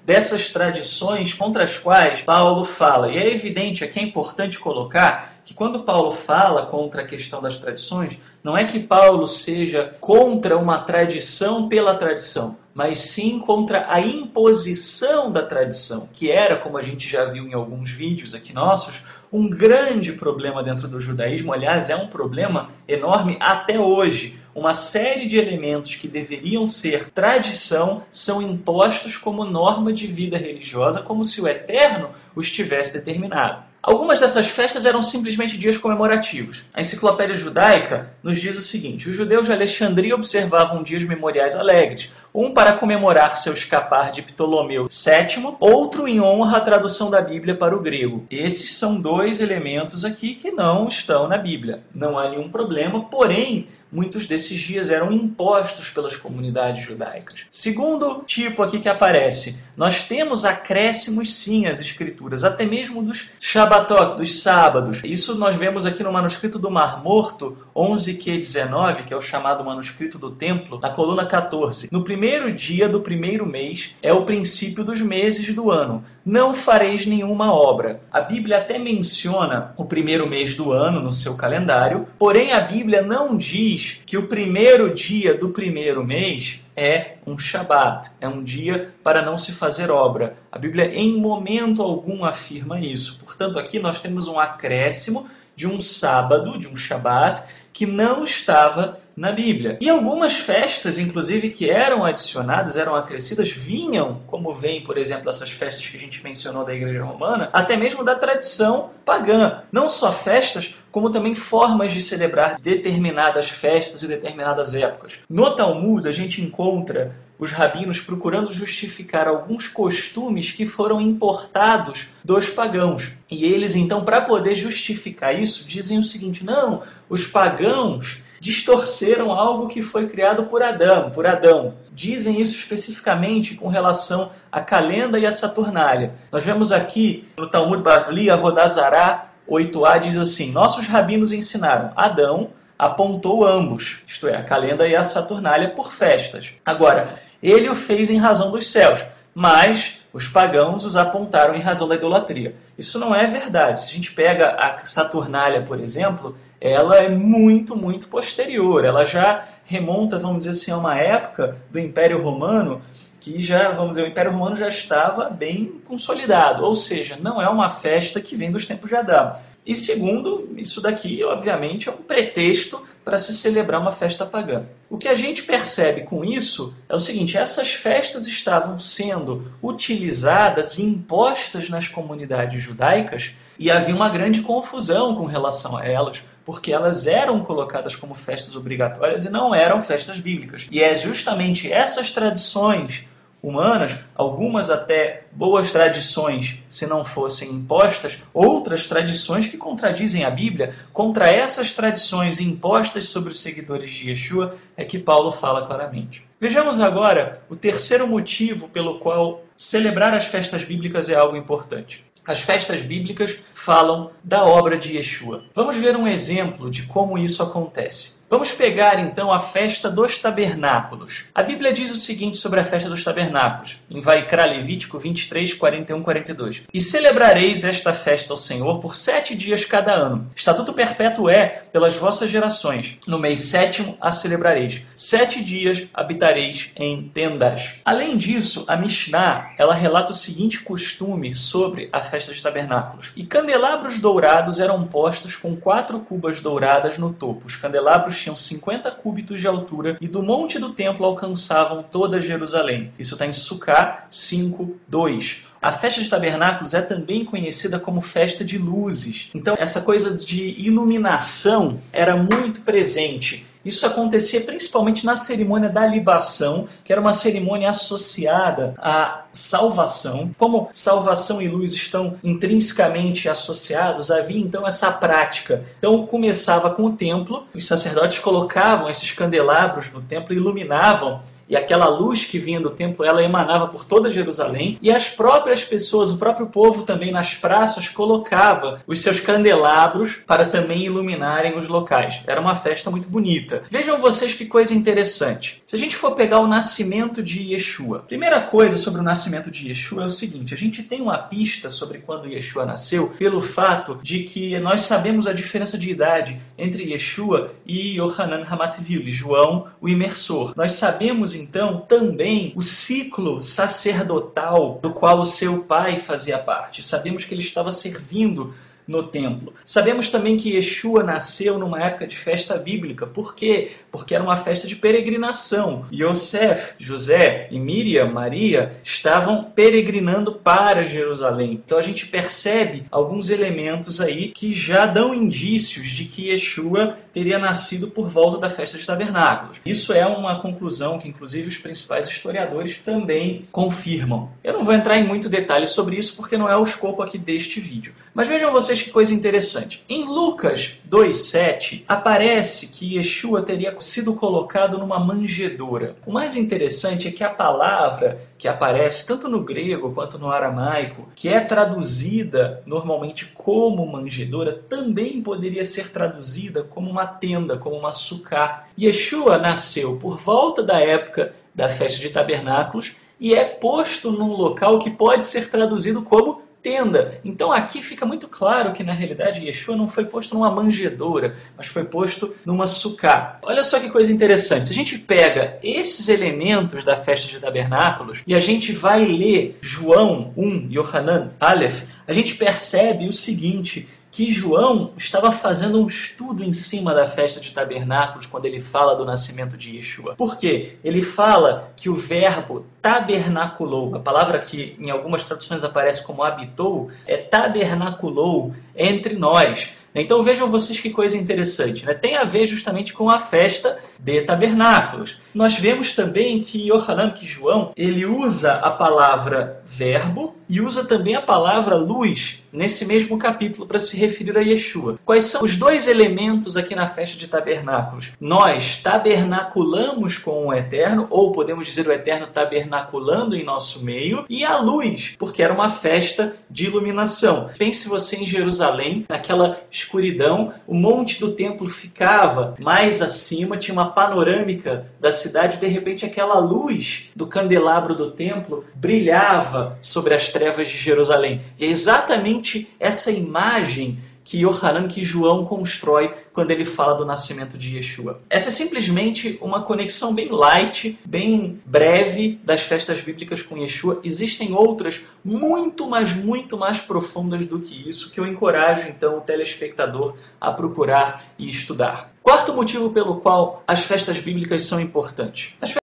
dessas tradições contra as quais Paulo fala. E é evidente, aqui é importante colocar que quando Paulo fala contra a questão das tradições, não é que Paulo seja contra uma tradição pela tradição, mas sim contra a imposição da tradição, que era, como a gente já viu em alguns vídeos aqui nossos, um grande problema dentro do judaísmo. Aliás, é um problema enorme até hoje. Uma série de elementos que deveriam ser tradição são impostos como norma de vida religiosa, como se o Eterno os tivesse determinado. Algumas dessas festas eram simplesmente dias comemorativos. A Enciclopédia Judaica nos diz o seguinte: os judeus de Alexandria observavam dias memoriais alegres, um para comemorar seu escapar de Ptolomeu VII, outro em honra à tradução da Bíblia para o grego. Esses são dois elementos aqui que não estão na Bíblia. Não há nenhum problema, porém, muitos desses dias eram impostos pelas comunidades judaicas. Segundo tipo aqui que aparece, nós temos acréscimos sim às escrituras, até mesmo dos Shabbatot, dos sábados. Isso nós vemos aqui no manuscrito do Mar Morto, 11Q19, que é o chamado manuscrito do templo, na coluna 14. No primeiro dia do primeiro mês é o princípio dos meses do ano. Não fareis nenhuma obra. A Bíblia até menciona o primeiro mês do ano no seu calendário, porém a Bíblia não diz que o primeiro dia do primeiro mês é um Shabat, é um dia para não se fazer obra. A Bíblia em momento algum afirma isso. Portanto, aqui nós temos um acréscimo de um sábado, de um Shabat, que não estava na Bíblia. E algumas festas, inclusive, que eram adicionadas, eram acrescidas, vinham, como vem, por exemplo, essas festas que a gente mencionou da Igreja Romana, até mesmo da tradição pagã. Não só festas, como também formas de celebrar determinadas festas e determinadas épocas. No Talmud, a gente encontra os rabinos procurando justificar alguns costumes que foram importados dos pagãos. E eles, então, para poder justificar isso, dizem o seguinte: não, os pagãos distorceram algo que foi criado por Adão. Dizem isso especificamente com relação à calenda e à Saturnália. Nós vemos aqui no Talmud Bavli, Avodah Zará 8a diz assim: nossos rabinos ensinaram, Adão apontou ambos, isto é, a calenda e a Saturnália, por festas. Agora, ele o fez em razão dos céus, mas os pagãos os apontaram em razão da idolatria. Isso não é verdade. Se a gente pega a Saturnália, por exemplo, ela é muito, muito posterior. Ela já remonta, vamos dizer assim, a uma época do Império Romano que já, vamos dizer, o Império Romano já estava bem consolidado. Ou seja, não é uma festa que vem dos tempos de Adão. E segundo, isso daqui, obviamente, é um pretexto para se celebrar uma festa pagã. O que a gente percebe com isso é o seguinte: essas festas estavam sendo utilizadas e impostas nas comunidades judaicas e havia uma grande confusão com relação a elas, porque elas eram colocadas como festas obrigatórias e não eram festas bíblicas. E é justamente essas tradições humanas, algumas até boas tradições, se não fossem impostas, outras tradições que contradizem a Bíblia, contra essas tradições impostas sobre os seguidores de Yeshua, é que Paulo fala claramente. Vejamos agora o terceiro motivo pelo qual celebrar as festas bíblicas é algo importante. As festas bíblicas falam da obra de Yeshua. Vamos ver um exemplo de como isso acontece. Vamos pegar então a festa dos tabernáculos. A Bíblia diz o seguinte sobre a festa dos tabernáculos, em Vaikra, Levítico 23, 41, 42. E celebrareis esta festa ao Senhor por 7 dias cada ano. Estatuto perpétuo é pelas vossas gerações. No mês 7º a celebrareis. 7 dias habitareis em tendas. Além disso, a Mishnah, ela relata o seguinte costume sobre a festa dos tabernáculos. E candelabros dourados eram postos com 4 cubas douradas no topo. Os candelabros tinham 50 cúbitos de altura e do monte do templo alcançavam toda Jerusalém. Isso está em Sucá 5:2. A festa de tabernáculos é também conhecida como festa de luzes. Então, essa coisa de iluminação era muito presente. Isso acontecia principalmente na cerimônia da libação, que era uma cerimônia associada à salvação. Como salvação e luz estão intrinsecamente associados, havia então essa prática. Então começava com o templo, os sacerdotes colocavam esses candelabros no templo e iluminavam e aquela luz que vinha do templo, ela emanava por toda Jerusalém, e as próprias pessoas, o próprio povo também nas praças colocava os seus candelabros para também iluminarem os locais. Era uma festa muito bonita. Vejam vocês que coisa interessante. Se a gente for pegar o nascimento de Yeshua, a primeira coisa sobre o nascimento de Yeshua é o seguinte: a gente tem uma pista sobre quando Yeshua nasceu pelo fato de que nós sabemos a diferença de idade entre Yeshua e Yohanan HaMatvili, João o imersor. Nós sabemos então também o ciclo sacerdotal do qual o seu pai fazia parte. Sabemos que ele estava servindo no templo. Sabemos também que Yeshua nasceu numa época de festa bíblica. Por quê? Porque era uma festa de peregrinação. Yosef, José e Miriam, Maria, estavam peregrinando para Jerusalém. Então a gente percebe alguns elementos aí que já dão indícios de que Yeshua teria nascido por volta da festa de tabernáculos. Isso é uma conclusão que inclusive os principais historiadores também confirmam. Eu não vou entrar em muito detalhe sobre isso porque não é o escopo aqui deste vídeo. Mas vejam vocês que coisa interessante. Em Lucas 2,7, aparece que Yeshua teria sido colocado numa manjedoura. O mais interessante é que a palavra que aparece tanto no grego quanto no aramaico, que é traduzida normalmente como manjedoura, também poderia ser traduzida como uma tenda, como uma sucá. Yeshua nasceu por volta da época da festa de tabernáculos e é posto num local que pode ser traduzido como tenda. Então aqui fica muito claro que na realidade Yeshua não foi posto numa manjedoura, mas foi posto numa sucá. Olha só que coisa interessante. Se a gente pega esses elementos da festa de tabernáculos e a gente vai ler João 1, Yohanan, Aleph, a gente percebe o seguinte: que João estava fazendo um estudo em cima da festa de tabernáculos quando ele fala do nascimento de Yeshua. Por quê? Ele fala que o verbo tabernaculou, a palavra que em algumas traduções aparece como habitou, é tabernaculou entre nós. Então vejam vocês que coisa interessante, né? Tem a ver justamente com a festa de tabernáculos. Nós vemos também que Yohanan, que João, ele usa a palavra verbo e usa também a palavra luz nesse mesmo capítulo para se referir a Yeshua. Quais são os dois elementos aqui na festa de tabernáculos? Nós tabernaculamos com o Eterno, ou podemos dizer o Eterno tabernaculando em nosso meio, e a luz, porque era uma festa de iluminação. Pense você em Jerusalém, naquela escuridão, o monte do templo ficava mais acima, tinha uma panorâmica da cidade, de repente aquela luz do candelabro do templo brilhava sobre as trevas de Jerusalém. E é exatamente essa imagem que Yohanan, que João constrói quando ele fala do nascimento de Yeshua. Essa é simplesmente uma conexão bem light, bem breve das festas bíblicas com Yeshua. Existem outras muito mais profundas do que isso, que eu encorajo então o telespectador a procurar e estudar. Quarto motivo pelo qual as festas bíblicas são importantes.